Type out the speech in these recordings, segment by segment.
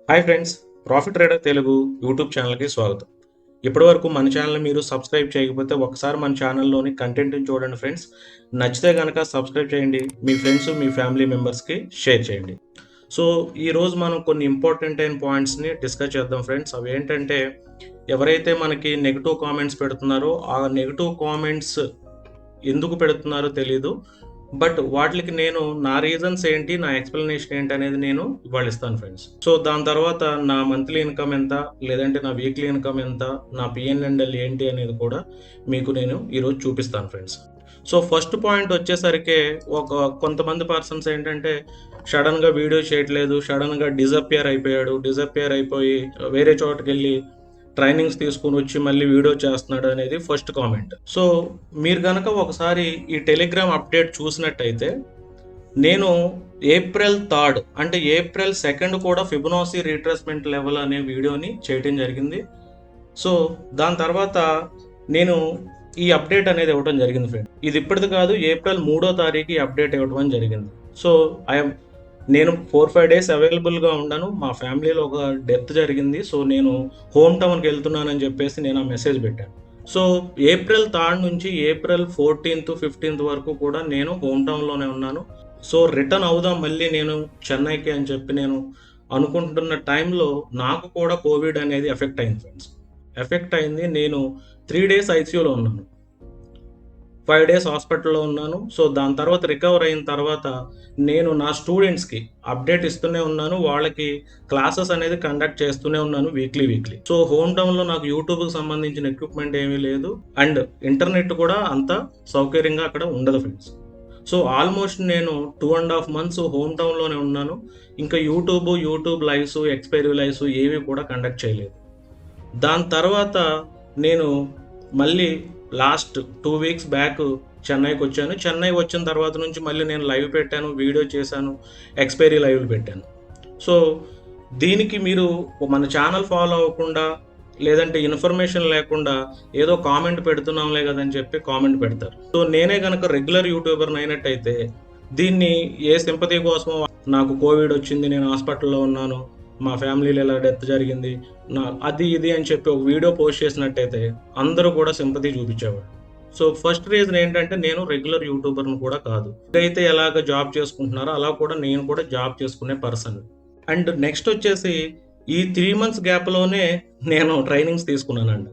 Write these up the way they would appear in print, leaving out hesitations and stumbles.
Hi friends, profit trader Telugu YouTube ఛానల్కి స్వాగతం. ఇప్పటివరకు మన ఛానల్ మీరు సబ్స్క్రైబ్ చేయకపోతే ఒకసారి మన ఛానల్లోని కంటెంట్ని చూడండి ఫ్రెండ్స్. నచ్చితే కనుక సబ్స్క్రైబ్ చేయండి, మీ ఫ్రెండ్స్ మీ ఫ్యామిలీ మెంబర్స్కి షేర్ చేయండి. సో ఈరోజు మనం కొన్ని ఇంపార్టెంట్ అయిన పాయింట్స్ని డిస్కస్ చేద్దాం ఫ్రెండ్స్. అవి ఏంటంటే, ఎవరైతే మనకి నెగిటివ్ కామెంట్స్ పెడుతున్నారో ఆ నెగిటివ్ కామెంట్స్ ఎందుకు పెడుతున్నారో తెలీదు. బట్ వాటికి నేను నా రీజన్స్ ఏంటి, నా ఎక్స్ప్లెనేషన్ ఏంటి అనేది నేను ఇవాళ ఇస్తాను ఫ్రెండ్స్. సో దాని తర్వాత నా మంత్లీ ఇన్కమ్ ఎంత, లేదంటే నా వీక్లీ ఇన్కమ్ ఎంత, నా పిఎన్ఎండ్ఎల్ ఏంటి అనేది కూడా మీకు నేను ఈరోజు చూపిస్తాను ఫ్రెండ్స్. సో ఫస్ట్ పాయింట్ వచ్చేసరికి, కొంతమంది పర్సన్స్ ఏంటంటే సడన్గా వీడియో చేయట్లేదు, సడన్గా డిజపియర్ అయిపోయి వేరే చోటుకి వెళ్ళి ట్రైనింగ్స్ తీసుకుని వచ్చి మళ్ళీ వీడియో చేస్తున్నాడు అనేది ఫస్ట్ కామెంట్. సో మీరు కనుక ఒకసారి ఈ టెలిగ్రామ్ అప్డేట్ చూసినట్టయితే, నేను ఏప్రిల్ 3 అంటే ఏప్రిల్ 2 కూడా ఫిబొనాసీ రీట్రేస్మెంట్ లెవెల్ అనే వీడియోని చేయటం జరిగింది. సో దాని తర్వాత నేను ఈ అప్డేట్ అనేది ఇవ్వడం జరిగింది ఫ్రెండ్. ఇది ఇప్పటిది కాదు, ఏప్రిల్ 3 ఈ అప్డేట్ ఇవ్వడం జరిగింది. సో నేను 4-5 డేస్ అవైలబుల్గా ఉన్నాను. మా ఫ్యామిలీలో ఒక డెత్ జరిగింది. సో నేను హోమ్ టౌన్కి వెళ్తున్నానని చెప్పేసి నేను ఆ మెసేజ్ పెట్టాను. సో ఏప్రిల్ 3 నుంచి ఏప్రిల్ 14th 15th వరకు కూడా నేను హోమ్ టౌన్లోనే ఉన్నాను. సో రిటర్న్ అవుదాం మళ్ళీ నేను చెన్నైకి అని చెప్పి నేను అనుకుంటున్న టైంలో నాకు కూడా కోవిడ్ అనేది ఎఫెక్ట్ అయింది ఫ్రెండ్స్. ఎఫెక్ట్ అయింది. నేను 3 డేస్ ఐసీయూలో ఉన్నాను, 5 డేస్ హాస్పిటల్లో ఉన్నాను. సో దాని తర్వాత రికవర్ అయిన తర్వాత నేను నా స్టూడెంట్స్కి అప్డేట్ ఇస్తూనే ఉన్నాను, వాళ్ళకి క్లాసెస్ అనేది కండక్ట్ చేస్తూనే ఉన్నాను వీక్లీ. సో హోమ్ టౌన్లో నాకు యూట్యూబ్కి సంబంధించిన ఎక్విప్మెంట్ ఏమీ లేదు, అండ్ ఇంటర్నెట్ కూడా అంత సౌకర్యంగా అక్కడ ఉండదు ఫ్రెండ్స్. సో ఆల్మోస్ట్ నేను 2.5 months హోమ్ టౌన్లోనే ఉన్నాను. ఇంకా యూట్యూబ్ లైవ్స్, ఎక్స్పైరీ లైవ్స్ ఏవి కూడా కండక్ట్ చేయలేదు. దాని తర్వాత నేను మళ్ళీ లాస్ట్ 2 weeks బ్యాక్ చెన్నైకి వచ్చాను. చెన్నై వచ్చిన తర్వాత నుంచి మళ్ళీ నేను లైవ్ పెట్టాను, వీడియో చేశాను, ఎక్స్పైరీ లైవ్లు పెట్టాను. సో దీనికి మీరు మన ఛానల్ ఫాలో అవ్వకుండా, లేదంటే ఇన్ఫర్మేషన్ లేకుండా ఏదో కామెంట్ పెడుతున్నాంలే కదని చెప్పి కామెంట్ పెడతారు. సో నేనే కనుక రెగ్యులర్ యూట్యూబర్ని అయినట్టయితే దీన్ని ఏ సింపతి కోసమో, నాకు కోవిడ్ వచ్చింది, నేను హాస్పిటల్లో ఉన్నాను, మా ఫ్యామిలీలో ఇలా డెత్ జరిగింది, అది ఇది అని చెప్పి ఒక వీడియో పోస్ట్ చేసినట్టయితే అందరూ కూడా సింపతి చూపించేవాడు. సో ఫస్ట్ రీజన్ ఏంటంటే, నేను రెగ్యులర్ యూట్యూబర్ని కూడా కాదు. అయితే ఎలాగ జాబ్ చేసుకుంటున్నారో అలా కూడా నేను కూడా జాబ్ చేసుకునే పర్సన్. అండ్ నెక్స్ట్ వచ్చేసి, ఈ 3 months గ్యాప్లోనే నేను ట్రైనింగ్స్ తీసుకున్నానండి.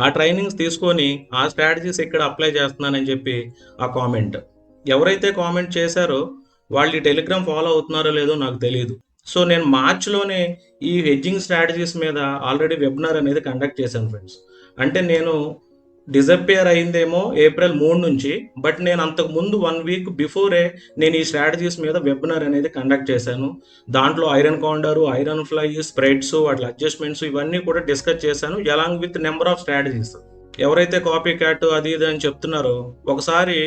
ఆ ట్రైనింగ్స్ తీసుకొని ఆ స్ట్రాటజీస్ ఇక్కడ అప్లై చేస్తున్నానని చెప్పి ఆ కామెంట్ ఎవరైతే కామెంట్ చేశారో వాళ్ళు ఈ టెలిగ్రామ్ ఫాలో అవుతున్నారో లేదో నాకు తెలియదు. సో నేను మార్చ్లోనే ఈ హెడ్జింగ్ స్ట్రాటజీస్ మీద ఆల్రెడీ వెబినార్ అనేది కండక్ట్ చేశాను ఫ్రెండ్స్. అంటే నేను డిజపియర్ అయిందేమో ఏప్రిల్ 3 నుంచి, బట్ నేను అంతకుముందు 1 week బిఫోరే నేను ఈ స్ట్రాటజీస్ మీద వెబినార్ అనేది కండక్ట్ చేశాను. దాంట్లో ఐరన్ కౌండరు, ఐరన్ ఫ్లై, స్ప్రెడ్స్, వాటి అడ్జస్ట్మెంట్స్ ఇవన్నీ కూడా డిస్కస్ చేశాను, along with number of strategies. ఎవరైతే కాపీ క్యాట్ అది ఇది అని చెప్తున్నారో ఒకసారి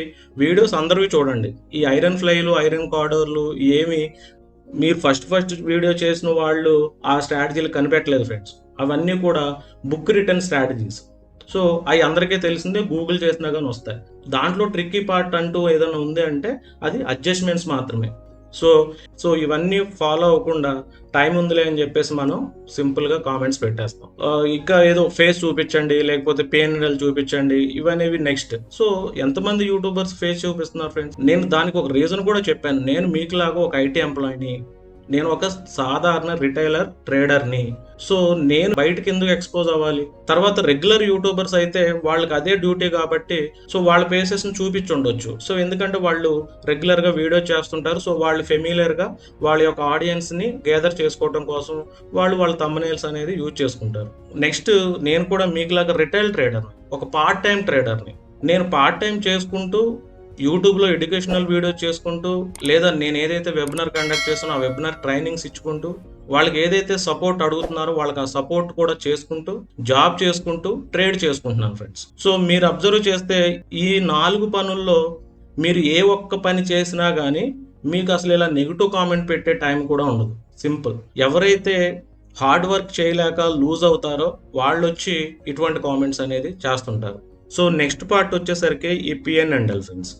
వీడియోస్ అందరివి చూడండి. ఈ ఐరన్ ఫ్లైలు, ఐరన్ కార్డర్లు ఏమి మీరు ఫస్ట్ వీడియో చేసిన వాళ్ళు ఆ స్ట్రాటజీలు కనిపెట్టలేదు ఫ్రెండ్స్. అవన్నీ కూడా బుక్ రిటర్న్ స్ట్రాటజీస్. సో అవి అందరికీ తెలిసిందే, గూగుల్ చేసినా కానీ వస్తాయి. దాంట్లో ట్రిక్కీ పార్ట్ అంటూ ఏదైనా ఉంది అంటే అది అడ్జస్ట్మెంట్స్ మాత్రమే. సో ఇవన్నీ ఫాలో అవ్వకుండా టైం ఉందిలే అని చెప్పేసి మనం సింపుల్గా కామెంట్స్ పెట్టేస్తాం. ఇంకా ఏదో ఫేస్ చూపించండి, లేకపోతే పిఎన్ఎల్ చూపించండి, ఇవనేవి నెక్స్ట్. సో ఎంతమంది యూట్యూబర్స్ ఫేస్ చూపిస్తున్నారు ఫ్రెండ్స్? నేను దానికి ఒక రీజన్ కూడా చెప్పాను. నేను మీకులాగా ఒక ఐటీ ఎంప్లాయీని, నేను ఒక సాధారణ రిటైలర్ ట్రేడర్ని. సో నేను బయటకి ఎందుకు ఎక్స్పోజ్ అవ్వాలి? తర్వాత రెగ్యులర్ యూట్యూబర్స్ అయితే వాళ్ళకి అదే డ్యూటీ కాబట్టి సో వాళ్ళ ఫేసెస్ని చూపించుండొచ్చు. సో ఎందుకంటే వాళ్ళు రెగ్యులర్గా వీడియో చేస్తుంటారు. సో వాళ్ళు ఫెమిలియర్గా వాళ్ళ యొక్క ఆడియన్స్ని గ్యాదర్ చేసుకోవడం కోసం వాళ్ళ థంబ్నెయిల్స్ అనేది యూజ్ చేసుకుంటారు. నెక్స్ట్, నేను కూడా మీకులాగా రిటైల్ ట్రేడర్ని, ఒక పార్ట్ టైం ట్రేడర్ని. నేను పార్ట్ టైం చేసుకుంటూ యూట్యూబ్లో ఎడ్యుకేషనల్ వీడియోస్ చేసుకుంటూ, లేదా నేను ఏదైతే వెబినార్ కండక్ట్ చేస్తానో ఆ వెబినార్ ట్రైనింగ్స్ ఇచ్చుకుంటూ, వాళ్ళకి ఏదైతే సపోర్ట్ అడుగుతున్నారో వాళ్ళకి ఆ సపోర్ట్ కూడా చేసుకుంటూ, జాబ్ చేసుకుంటూ, ట్రేడ్ చేసుకుంటున్నాను ఫ్రెండ్స్. సో మీరు అబ్జర్వ్ చేస్తే ఈ 4 పనుల్లో మీరు ఏ ఒక్క పని చేసినా కానీ మీకు అసలు ఇలా నెగిటివ్ కామెంట్ పెట్టే టైం కూడా ఉండదు. సింపుల్. ఎవరైతే హార్డ్ వర్క్ చేయలేక లూజ్ అవుతారో వాళ్ళు వచ్చి ఇటువంటి కామెంట్స్ అనేది చేస్తుంటారు. సో నెక్స్ట్ పార్ట్ వచ్చేసరికి ఈ పిఎన్ఎండ్ఎల్ ఫ్రెండ్స్.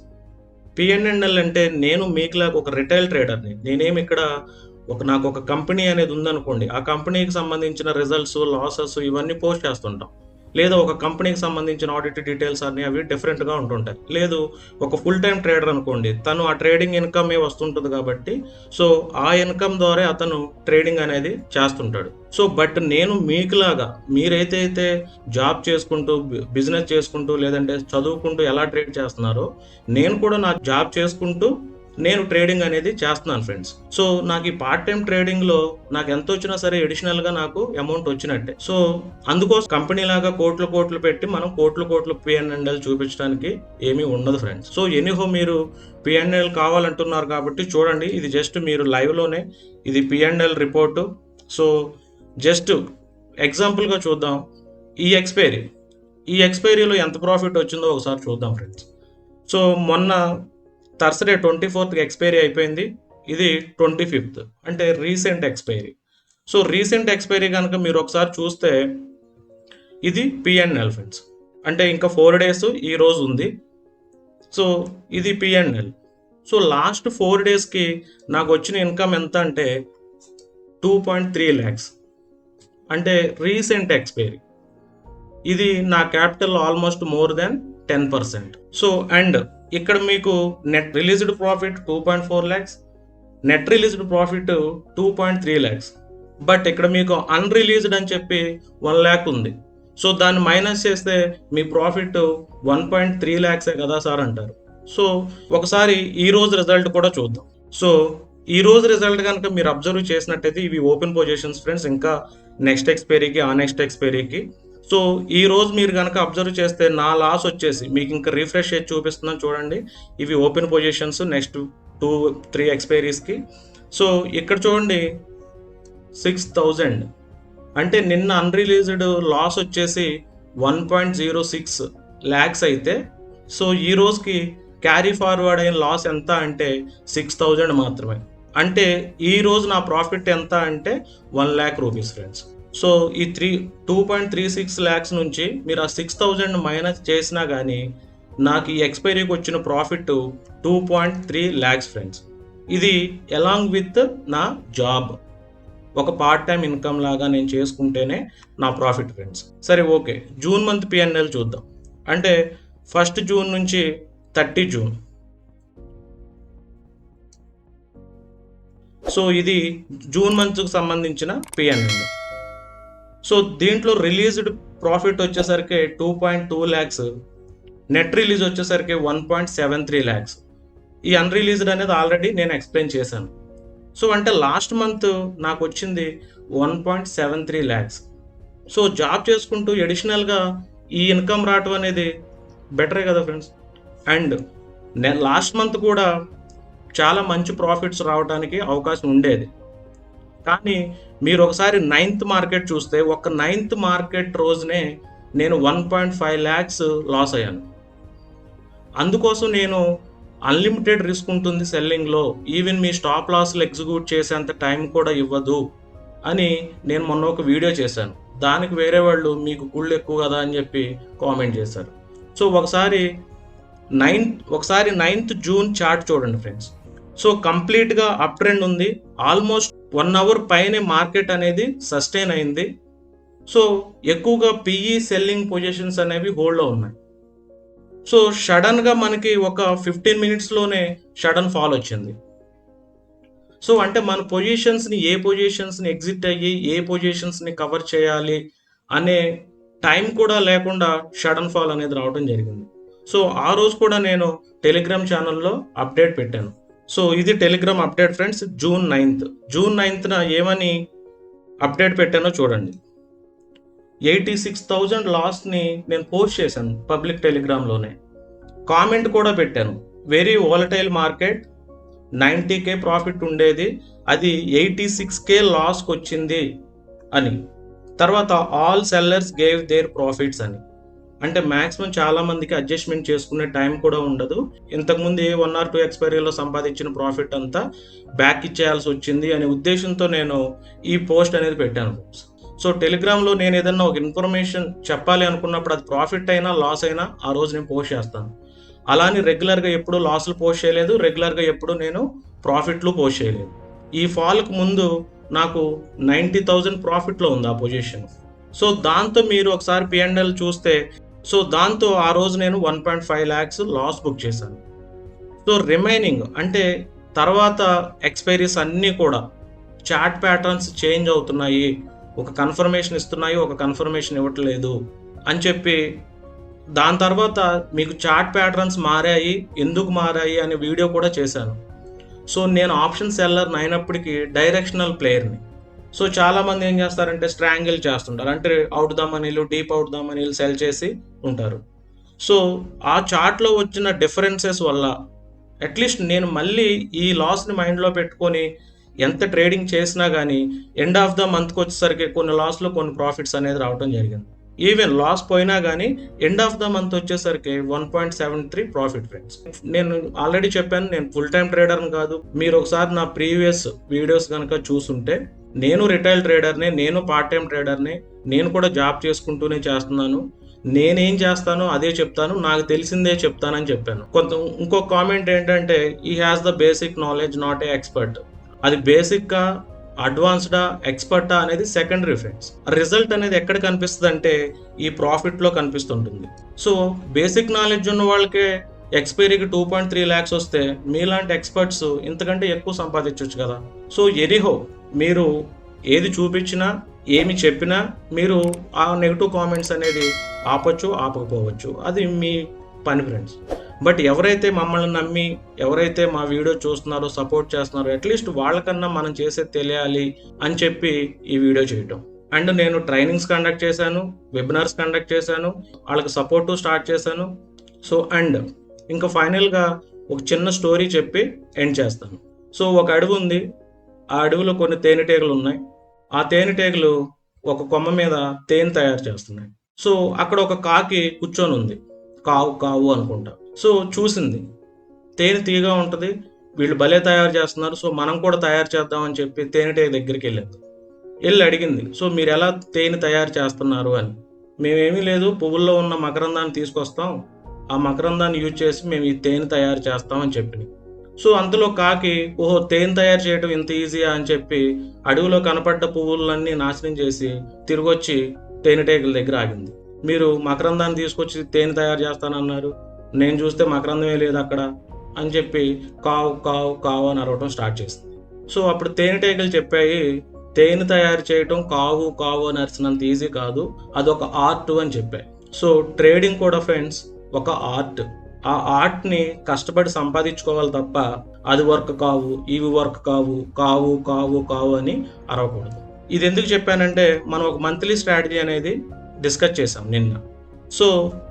పిఎన్ఎండ్ఎల్ అంటే, నేను మీకులాగా ఒక రిటైల్ ట్రేడర్ని. నేనేమి ఇక్కడ నాకు ఒక కంపెనీ అనేది ఉందనుకోండి. ఆ కంపెనీకి సంబంధించిన రిజల్ట్స్, లాసెస్ ఇవన్నీ పోస్ట్ చేస్తుంటాం. లేదా ఒక కంపెనీకి సంబంధించిన ఆడిట్ డీటెయిల్స్ అన్నీ అవి డిఫరెంట్‌గా ఉంటుంటాయి. లేదు ఒక ఫుల్ టైమ్ ట్రేడర్ అనుకోండి. తను ఆ ట్రేడింగ్ ఇన్‌కమే వస్తుంటది కాబట్టి, సో, ఆ ఇన్‌కమ్ ద్వారా అతను ట్రేడింగ్ అనేది చేస్తుంటాడు. సో, బట్ నేను మీకులాగా మీరైతే జాబ్ చేసుకుంటూ, బిజినెస్ చేసుకుంటూ, లేదంటే చదువుకుంటూ ఎలా ట్రేడ్ చేస్తున్నారో, నేను కూడా నా జాబ్ చేసుకుంటూ నేను ట్రేడింగ్ అనేది చేస్తున్నాను ఫ్రెండ్స్. సో, నాకు ఈ పార్ట్ టైమ్ ట్రేడింగ్‌లో నాకు ఎంతొచ్చినా సరే అడిషనల్‌గా నాకు అమౌంట్ వచ్చినట్టే. సో, అందుకోసం కంపెనీలాగా కోట్లు కోట్లు పెట్టి మనం కోట్లు కోట్లు పీ&ఎల్ చూపించడానికి ఏమీ ఉండదు ఫ్రెండ్స్. సో, ఎనీహౌ మీరు పీ&ఎల్ కావాలంటున్నారు కాబట్టి చూడండి. ఇది జస్ట్ మీరు లైవ్‌లోనే ఇది పీ&ఎల్ రిపోర్టు. సో, జస్ట్ ఎగ్జాంపుల్‌గా చూద్దాం. ఈ ఎక్స్‌పైరీ. ఈ ఎక్స్‌పైరీలో ఎంత ప్రాఫిట్ వచ్చిందో ఒకసారి చూద్దాం ఫ్రెండ్స్. సో, మొన్న థర్స్‌డే 24థ్‌కి ఎక్స్‌పైరీ అయిపోయింది. ఇది 25థ్ అంటే recent expiry. So, recent expiry గనక మీరు ఒకసారి చూస్తే ఇది పీ&ఎల్ ఫ్రెండ్స్. అంటే ఇంకా 4 డేస్ ఈరోజు ఉంది. సో, ఇది పీ&ఎల్. సో, లాస్ట్ 4 డేస్‌కి నాకొచ్చిన ఇన్‌కమ్ ఎంత అంటే 2.3 లాక్స్. అంటే రీసెంట్ ఎక్స్‌పైరీ. ఇది నా capital almost more than 10%. So, and ఇక్కడ మీకు net released profit 2.4 lakhs, net released profit 2.3 lakhs. But ఇక్కడ మీకు అన్‌రిలీజ్డ్ అని చెప్పి 1 లాక్ ఉంది. సో, దాన్ని మైనస్ చేస్తే మీ ప్రాఫిట్ 1.3 లాక్సే కదా సార్ అంటారు. సో, ఒకసారి ఈ రోజు రిజల్ట్ కూడా చూద్దాం. సో, ఈ రోజు రిజల్ట్ గనక మీరు అబ్జర్వ్ చేసినట్టయితే ఇవి ఓపెన్ పొజిషన్స్ ఫ్రెండ్స్. ఇంకా నెక్స్ట్ ఎక్స్‌పైరీకి, ఆ నెక్స్ట్ ఎక్స్‌పైరీకి. సో, ఈ రోజు మీరు గనక అబ్జర్వ్ చేస్తే నా లాస్ వచ్చేసి మీకు ఇంకా రిఫ్రెష్ చేసి చూపిస్తున్నాను చూడండి. ఇవి ఓపెన్ పొజిషన్స్ నెక్స్ట్ 2, 3 ఎక్స్‌పైరీస్‌కి. సో, ఇక్కడ చూడండి 6,000 అంటే నిన్న అన్‌రిలీజ్డ్ లాస్ వచ్చేసి 1.06 లాక్స్ అయితే, సో, ఈ రోజుకి క్యారీ ఫార్వర్డ్ అయిన లాస్ ఎంత అంటే 6,000 మాత్రమే. అంటే ఈ రోజు నా ప్రాఫిట్ ఎంత అంటే 1 లాక్ రూపీస్ ఫ్రెండ్స్. సో, ఈ 2.36 లాక్స్ నుంచి మీరు ఆ 6,000 మైనస్ చేసినా గానీ నాకు ఈ ఎక్స్‌పైరీకి వచ్చిన ప్రాఫిట్ 2.3 లాక్స్ ఫ్రెండ్స్. ఇది అలాంగ్ విత్ నా జాబ్. ఒక పార్ట్ టైమ్ ఇన్‌కమ్ లాగా నేను చేసుకుంటేనే నా ప్రాఫిట్ ఫ్రెండ్స్. సరే ఓకే. జూన్ మంత్ పీ&ఎల్ చూద్దాం. అంటే 1 జూన్ నుంచి 30 జూన్. సో, ఇది జూన్ మంత్‌కి సంబంధించిన పీ&ఎల్. సో, దీంట్లో రిలీజ్డ్ ప్రాఫిట్ వచ్చేసరికి 2.2 లాక్స్, నెట్ రిలీజ్ వచ్చేసరికి 1.73 లాక్స్. ఈ అన్‌రిలీజ్డ్ అనేది ఆల్రెడీ నేను ఎక్స్‌ప్లెయిన్ చేశాను. సో, అంటే లాస్ట్ మంత్ నాకొచ్చింది 1.73 లాక్స్. సో, జాబ్ చేసుకుంటూ అడిషనల్‌గా ఈ ఇన్‌కమ్ రావటం అనేది బెటరే కదా ఫ్రెండ్స్. అండ్ లాస్ట్ మంత్ కూడా చాలా మంచి ప్రాఫిట్స్ రావడానికి అవకాశం ఉండేది. కానీ మీరు ఒకసారి 9థ్ మార్కెట్ చూస్తే ఒక 9థ్ మార్కెట్ రోజునే నేను 1.5 లాక్స్ లాస్ అయ్యాను. అందుకోసం నేను అన్‌లిమిటెడ్ రిస్క్ ఉంటుంది సెల్లింగ్‌లో. ఈవెన్ మీ స్టాప్ లాస్‌లు ఎగ్జిక్యూట్ చేసేంత టైం కూడా ఇవ్వదు అని నేను మొన్న ఒక వీడియో చేశాను. దానికి వేరే వాళ్ళు మీకు కుళ్ళు ఎక్కువ కదా అని చెప్పి కామెంట్ చేశారు. సో, ఒకసారి 9థ్ జూన్ చార్ట్ చూడండి ఫ్రెండ్స్. సో, కంప్లీట్‌గా అప్ ట్రెండ్ ఉంది. ఆల్మోస్ట్ 1 అవర్ పైనే మార్కెట్ అనేది సస్టైన్ అయింది. సో, ఎక్కువగా పీఈ సెల్లింగ్ పొజిషన్స్ అనేవి హోల్డ్‌లో ఉన్నాయి. సో, సడెన్‌గా మనకి ఒక 15 మినిట్స్‌లోనే సడెన్ ఫాల్ వచ్చింది. సో, అంటే మన ఏ పొజిషన్స్‌ని ఎగ్జిట్ అయ్యి, ఏ పొజిషన్స్‌ని కవర్ చేయాలి అనే టైం కూడా లేకుండా సడెన్ ఫాల్ అనేది రావడం జరిగింది. సో, ఆ రోజు కూడా నేను టెలిగ్రామ్ ఛానెల్‌లో అప్డేట్ పెట్టాను. సో, ఇది టెలిగ్రామ్ అప్డేట్ ఫ్రెండ్స్ జూన్ 9థ్. జూన్ 9థ్‌న ఏమని అప్డేట్ పెట్టానో చూడండి. 86,000 లాస్‌ని నేను పోస్ట్ చేశాను పబ్లిక్ టెలిగ్రామ్‌లోనే. కామెంట్ కూడా పెట్టాను. Very volatile market 90K profit ఉండేది. అది 86K లాస్‌కొచ్చింది అని. తర్వాత all sellers gave there profits అని. అంటే మాక్సిమం చాలా మందికి అడ్జస్ట్‌మెంట్ చేసుకునే టైం కూడా ఉండదు. ఇంతకుముందు 1 ఆర్ 2 ఎక్స్‌పైరీలో సంపాదించిన ప్రాఫిట్ అంతా బ్యాక్ ఇచ్చేయాల్సి వచ్చింది అనే ఉద్దేశంతో నేను ఈ పోస్ట్ అనేది పెట్టాను. సో, టెలిగ్రామ్‌లో నేను ఏదన్నా ఒక ఇన్ఫర్మేషన్ చెప్పాలి అనుకున్నప్పుడు అది ప్రాఫిట్ అయినా, లాస్ అయినా ఆ రోజు నేను పోస్ట్ చేస్తాను. అలా అని రెగ్యులర్‌గా ఎప్పుడు లాస్‌లు పోస్ట్ చేయలేదు. రెగ్యులర్‌గా ఎప్పుడు నేను ప్రాఫిట్‌లు పోస్ట్ చేయలేదు. ఈ ఫాల్‌కి ముందు నాకు 90,000 ప్రాఫిట్‌లో ఉంది ఆ పొజిషన్. సో, దాంతో మీరు ఒకసారి పి&ఎల్ చూస్తే, సో, దాంతో ఆ రోజు నేను 1.5 లాక్స్ లాస్ బుక్ చేశాను. సో, రిమైనింగ్ అంటే తర్వాత ఎక్స్‌పైరీస్ అన్నీ కూడా చార్ట్ ప్యాటర్న్స్ చేంజ్ అవుతున్నాయి. ఒక కన్ఫర్మేషన్ ఇస్తున్నాయి, ఒక కన్ఫర్మేషన్ ఇవ్వట్లేదు అని చెప్పి, దాని తర్వాత మీకు చార్ట్ ప్యాటర్న్స్ మారాయి, ఎందుకు మారాయి అనే వీడియో కూడా చేశాను. సో, నేను ఆప్షన్ సెల్లర్‌ని అయినప్పటికీ డైరెక్షనల్ ప్లేయర్‌ని. సో, చాలామంది ఏం చేస్తారంటే స్ట్రాంగిల్ చేస్తుంటారు. అంటే ఔట్ ద మనీలు, డీప్ ఔట్ ద మనీలు సెల్ చేసి ఉంటారు. సో, ఆ చార్ట్‌లో వచ్చిన డిఫరెన్సెస్ వల్ల అట్‌లీస్ట్ నేను మళ్ళీ ఈ లాస్‌ని మైండ్‌లో పెట్టుకొని ఎంత ట్రేడింగ్ చేసినా గానీ ఎండ్ ఆఫ్ ద మంత్‌కొచ్చేసరికి కొన్ని లాస్‌లు, కొన్ని ప్రాఫిట్స్ అనేది రావటం జరిగింది. ఈవెన్ లాస్ పోయినా గానీ ఎండ్ ఆఫ్ ద మంత్ వచ్చేసరికి 1.73 ప్రాఫిట్ ఫ్రెండ్స్. నేను ఆల్రెడీ చెప్పాను, నేను ఫుల్ టైమ్ ట్రేడర్‌ని కాదు. మీరు ఒకసారి నా ప్రీవియస్ వీడియోస్ గనక చూసుంటే, నేను రిటైల్ ట్రేడర్‌నే, నేను పార్ట్ టైమ్ ట్రేడర్‌నే. నేను కూడా జాబ్ చేసుకుంటూనే చేస్తున్నాను. నేనేం చేస్తానో అదే చెప్తాను. నాకు తెలిసిందే చెప్తానని చెప్పాను. ఇంకో కామెంట్ ఏంటంటే, "he has the basic knowledge not a expert." అది బేసిక్కా, అడ్వాన్స్‌డా, ఎక్స్‌పర్టా అనేది సెకండరీ ఫ్రెండ్స్. రిజల్ట్ అనేది ఎక్కడ కనిపిస్తదంటే, ఈ ప్రాఫిట్‌లో కనిపిస్తుంటుంది. సో, బేసిక్ నాలెడ్జ్ ఉన్న వాళ్ళకే ఎక్స్‌పైరీకి 2.3 లాక్స్ వస్తే, మీలాంటి ఎక్స్‌పర్ట్స్ ఇంతకంటే ఎక్కువ సంపాదించొచ్చు కదా! సో, ఎనీహౌ మీరు ఏది చూపించినా, ఏమి చెప్పినా మీరు ఆ నెగెటివ్ కామెంట్స్ అనేది ఆపొచ్చు, ఆపకపోవచ్చు. అది మీ పని ఫ్రెండ్స్. బట్ ఎవరైతే మమ్మల్ని నమ్మి, ఎవరైతే మా వీడియో చూస్తున్నారో, సపోర్ట్ చేస్తున్నారో, అట్‌లీస్ట్ వాళ్ళకన్నా మనం చేసేది తెలియాలి అని చెప్పి ఈ వీడియో చేయటం. అండ్ నేను ట్రైనింగ్స్ కండక్ట్ చేశాను, వెబినార్స్ కండక్ట్ చేశాను, ఆళ్ళకి సపోర్టు స్టార్ట్ చేశాను. సో, అండ్ ఇంకా ఫైనల్‌గా ఒక చిన్న స్టోరీ చెప్పి ఎండ్ చేస్తాను. సో, ఒక అడవుంది. ఆ అడవిలో కొన్ని తేనెటీగలున్నాయి. ఆ తేనెటీగలు ఒక కొమ్మ మీద తేనె తయారు చేస్తున్నాయి. సో, అక్కడ ఒక కాకి కూర్చొనుంది. కావు కావు అనుకుంటా. సో, చూసింది. తేనె తీయగా ఉంటది. వీళ్ళు భలే తయారు చేస్తున్నారు. సో, మనం కూడా తయారు చేద్దాం అని చెప్పి తేనెటీగ దగ్గరికెళ్ళింది. ఎళ్లి అడిగింది. సో, మీరెలా తేనె తయారు చేస్తున్నారు అని. మేమేమీ లేదు, పువ్వుల్లో ఉన్న మకరందాన్ని తీసుకొస్తాం. ఆ మకరందాన్ని యూజ్ చేసి మేము ఈ తేనె తయారు చేస్తాం అని చెప్పింది. సో, అంతలో కాకి, ఓహో! తేనె తయారు చేయటం ఇంత ఈజీయా అని చెప్పి అడవిలో కనపడ్డ పువ్వులన్నీ నాశనం చేసి తిరిగొచ్చి తేనెటీగల దగ్గర ఆగింది. మీరు మకరందాన్ని తీసుకొచ్చి తేనె తయారు చేస్తానన్నారు. నేను చూస్తే మకరందమే లేదక్కడ అని చెప్పి కావు, కావు, కావు అని అరవటం స్టార్ట్ చేసింది. సో, అప్పుడు తేనెటీగలు చెప్పాయి, తేనె తయారు చేయటం కావు, కావు అని అరిచినంత ఈజీ కాదు. అదొక ఆర్ట్ అని చెప్పాయి. సో, ట్రేడింగ్ కూడా ఫ్రెండ్స్ ఒక ఆర్ట్. ఆ ఆర్ట్‌ని కష్టపడి సంపాదించుకోవాలి తప్ప, అది వర్క్ కావు, ఇవి వర్క్ కావు, కావు, కావు, కావు అని అరవకూడదు. ఇదెందుకు చెప్పానంటే, మనం ఒక మంత్లీ స్ట్రాటజీ అనేది డిస్కస్ చేశాం నిన్న. సో,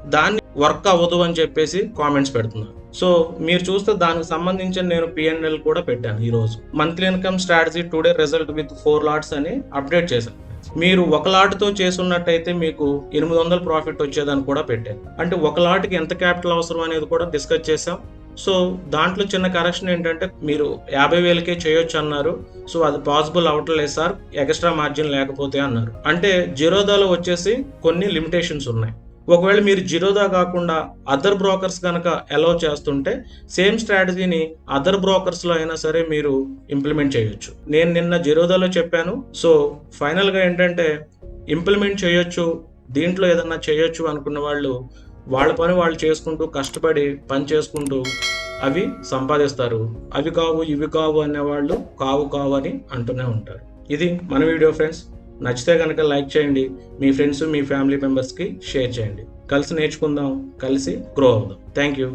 దాన్ని వర్క్ అవ్వదు అని చెప్పేసి కామెంట్స్ పెడుతున్నారు. సో, మీరు చూస్తే దానికి సంబంధించిన నేను పి&ఎల్ కూడా పెట్టాను ఈరోజు. Monthly income strategy today result with 4 LADS అని అప్డేట్ చేశాను. మీరు ఒక లాట్‌తో చేసున్నట్టయితే మీకు 800 ప్రాఫిట్ వచ్చేదని కూడా పెట్టాను. అంటే ఒక లాట్‌కి ఎంత క్యాపిటల్ అవసరం అనేది కూడా డిస్కస్ చేశాం. సో, దాంట్లో చిన్న కరెక్షన్ ఏంటంటే, మీరు 50,000కే చేయొచ్చన్నారు. సో, అది పాసిబుల్ అవ్వట్లేదు సార్, ఎక్స్‌ట్రా మార్జిన్ లేకపోతే అన్నారు. అంటే జిరోదాలో వచ్చేసి కొన్ని లిమిటేషన్స్ ఉన్నాయి. ఒకవేళ మీరు జిరోదా కాకుండా అదర్ బ్రోకర్స్ గనక అలౌ చేస్తుంటే, సేమ్ స్ట్రాటజీని అదర్ బ్రోకర్స్‌లో అయినా సరే మీరు ఇంప్లిమెంట్ చేయొచ్చు. నేను నిన్న జిరోదాలో చెప్పాను. సో, ఫైనల్‌గా ఏంటంటే ఇంప్లిమెంట్ చేయొచ్చు, దీంట్లో ఏదన్నా చేయొచ్చు అనుకున్న వాళ్ళు, వాళ్ళ పని వాళ్ళు చేసుకుంటూ, కష్టపడి పని చేసుకుంటూ అవి సంపాదిస్తారు. అవి కావు, ఇవి కావు అనేవాళ్ళు కావు, కావు అని అంటూనే ఉంటారు. ఇది మన వీడియో ఫ్రెండ్స్. నచ్చితే గనక లైక్ చేయండి. మీ ఫ్రెండ్స్, మీ ఫ్యామిలీ మెంబర్స్‌కి షేర్ చేయండి. కలిసి నేర్చుకుందాం, కలిసి గ్రో అవుదాం. Thank you.